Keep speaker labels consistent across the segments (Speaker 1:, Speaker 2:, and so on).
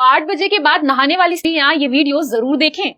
Speaker 1: 8 बजे के बाद नहाने वाली स्त्रियां ये वीडियो जरूर देखें।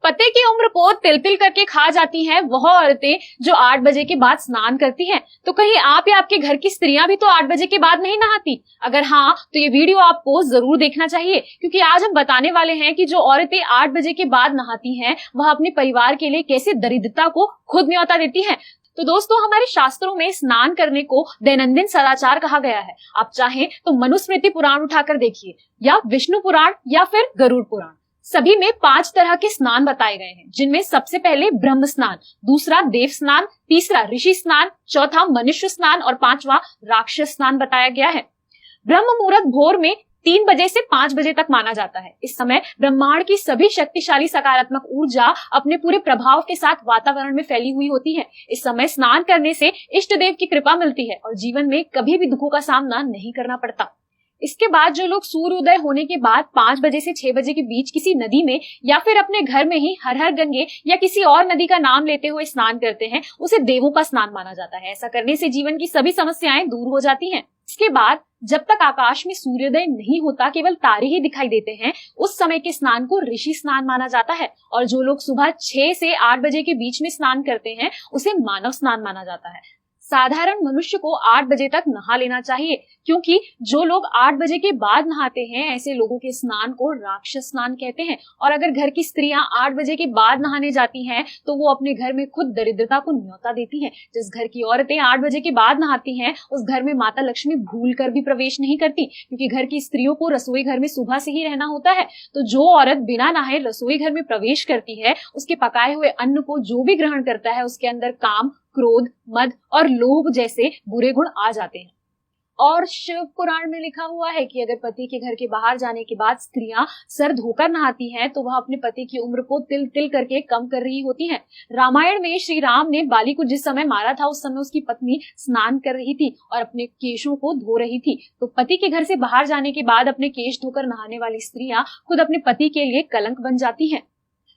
Speaker 1: पति की उम्र को तिल तिल करके खा जाती हैं वह औरतें जो 8 बजे के बाद स्नान करती हैं। तो कहीं आप या आपके घर की स्त्रियां भी तो 8 बजे के बाद नहीं नहाती? अगर हाँ, तो ये वीडियो आपको जरूर देखना चाहिए, क्योंकि आज हम बताने वाले हैं कि जो औरतें 8 बजे के बाद नहाती हैं वह अपने परिवार के लिए कैसे दरिद्रता को खुद न्योता देती हैं। तो दोस्तों, हमारे शास्त्रों में स्नान करने को दैनंदिन सदाचार कहा गया है। आप चाहें तो मनुस्मृति पुराण उठाकर देखिए, या विष्णु पुराण, या फिर गरुड़ पुराण। सभी में 5 तरह के स्नान बताए गए हैं, जिनमें सबसे पहले ब्रह्म स्नान, दूसरा देव स्नान, तीसरा ऋषि स्नान, चौथा मनुष्य स्नान और 5वां राक्षस स्नान बताया गया है। ब्रह्म मुहूर्त भोर में 3 बजे से 5 बजे तक माना जाता है। इस समय ब्रह्मांड की सभी शक्तिशाली सकारात्मक ऊर्जा अपने पूरे प्रभाव के साथ वातावरण में फैली हुई होती है। इस समय स्नान करने से इष्ट देव की कृपा मिलती है और जीवन में कभी भी दुखों का सामना नहीं करना पड़ता। इसके बाद जो लोग सूर्योदय होने के बाद 5 बजे से 6 बजे के बीच किसी नदी में या फिर अपने घर में ही हर हर गंगे या किसी और नदी का नाम लेते हुए स्नान करते हैं, उसे देवों का स्नान माना जाता है। ऐसा करने से जीवन की सभी समस्याएं दूर हो जाती हैं। इसके बाद जब तक आकाश में सूर्योदय नहीं होता, केवल तारे ही दिखाई देते हैं, उस समय के स्नान को ऋषि स्नान माना जाता है। और जो लोग सुबह 6 से 8 बजे के बीच में स्नान करते हैं, उसे मानव स्नान माना जाता है। साधारण मनुष्य को 8 बजे तक नहा लेना चाहिए, क्योंकि जो लोग 8 बजे के बाद नहाते हैं, ऐसे लोगों के स्नान को राक्षस स्नान कहते हैं। और अगर घर की स्त्रियां 8 बजे के बाद नहाने जाती हैं, तो वो अपने घर में खुद दरिद्रता को न्योता देती हैं। जिस घर की औरतें 8 बजे के बाद नहाती हैं, उस घर में माता लक्ष्मी भूल कर भी प्रवेश नहीं करती, क्योंकि घर की स्त्रियों को रसोई घर में सुबह से ही रहना होता है। तो जो औरत बिना नहाए रसोई घर में प्रवेश करती है, उसके पकाए हुए अन्न को जो भी ग्रहण करता है, उसके अंदर काम, क्रोध, मद और लोभ जैसे बुरे गुण आ जाते हैं। और शिव पुराण में लिखा हुआ है कि अगर पति के घर के बाहर जाने के बाद स्त्रियां सर धोकर नहाती हैं, तो वह अपने पति की उम्र को तिल तिल करके कम कर रही होती हैं। रामायण में श्री राम ने बाली को जिस समय मारा था, उस समय उसकी पत्नी स्नान कर रही थी और अपने केशों को धो रही थी। तो पति के घर से बाहर जाने के बाद अपने केश धोकर नहाने वाली स्त्रियां खुद अपने पति के लिए कलंक बन जाती हैं।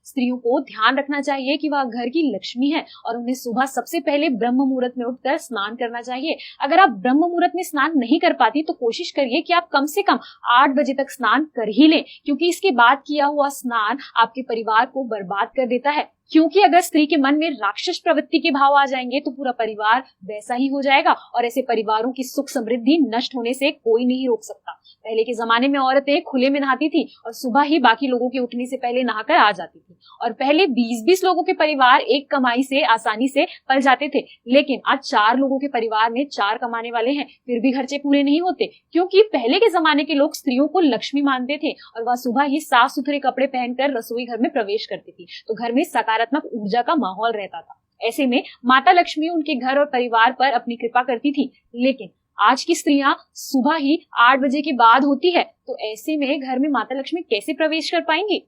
Speaker 1: स्त्रियों को ध्यान रखना चाहिए कि वह घर की लक्ष्मी है और उन्हें सुबह सबसे पहले ब्रह्म मुहूर्त में उठकर स्नान करना चाहिए। अगर आप ब्रह्म मुहूर्त में स्नान नहीं कर पाती, तो कोशिश करिए कि आप कम से कम 8 बजे तक स्नान कर ही लें, क्योंकि इसके बाद किया हुआ स्नान आपके परिवार को बर्बाद कर देता है। क्योंकि अगर स्त्री के मन में राक्षस प्रवृत्ति के भाव आ जाएंगे, तो पूरा परिवार वैसा ही हो जाएगा और ऐसे परिवारों की सुख समृद्धि नष्ट होने से कोई नहीं रोक सकता। पहले के जमाने में औरतें खुले में नहाती थी और सुबह ही बाकी लोगों के उठने से पहले नहाकर आ जाती थी। और पहले 20-20 लोगों के परिवार एक कमाई से आसानी से पल जाते थे, लेकिन आज 4 लोगों के परिवार में 4 कमाने वाले हैं, फिर भी खर्चे पूरे नहीं होते, क्योंकि पहले के जमाने के लोग स्त्रियों को लक्ष्मी मानते थे और वह सुबह ही साफ सुथरे कपड़े पहनकर रसोई घर में प्रवेश करती थी। तो घर में सकारात्मक ऊर्जा का माहौल रहता था। ऐसे में माता लक्ष्मी उनके घर और परिवार पर अपनी कृपा करती थी। लेकिन आज की स्त्रियां सुबह ही 8 बजे के बाद होती है, तो ऐसे में घर में माता लक्ष्मी कैसे प्रवेश कर पाएंगी?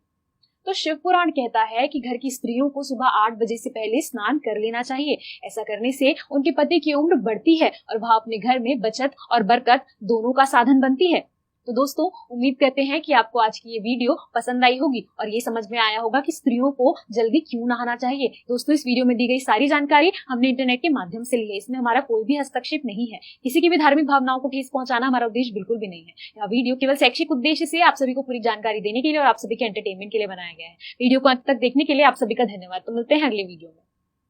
Speaker 1: तो शिव पुराण कहता है कि घर की स्त्रियों को सुबह 8 बजे से पहले स्नान कर लेना चाहिए। ऐसा करने से उनके पति की उम्र बढ़ती है और वह अपने घर में बचत और बरकत दोनों का साधन बनती है। तो दोस्तों, उम्मीद करते हैं कि आपको आज की ये वीडियो पसंद आई होगी और ये समझ में आया होगा कि स्त्रियों को जल्दी क्यों नहाना चाहिए। दोस्तों, इस वीडियो में दी गई सारी जानकारी हमने इंटरनेट के माध्यम से ली है। इसमें हमारा कोई भी हस्तक्षेप नहीं है। किसी की भी धार्मिक भावनाओं को ठेस पहुंचाना हमारा उद्देश्य बिल्कुल भी नहीं है। यह वीडियो केवल शैक्षिक उद्देश्य से आप सभी को पूरी जानकारी देने के लिए और आप सभी के एंटरटेनमेंट के लिए बनाया गया है। वीडियो को अंत तक देखने के लिए आप सभी का धन्यवाद। तो मिलते हैं अगले वीडियो में।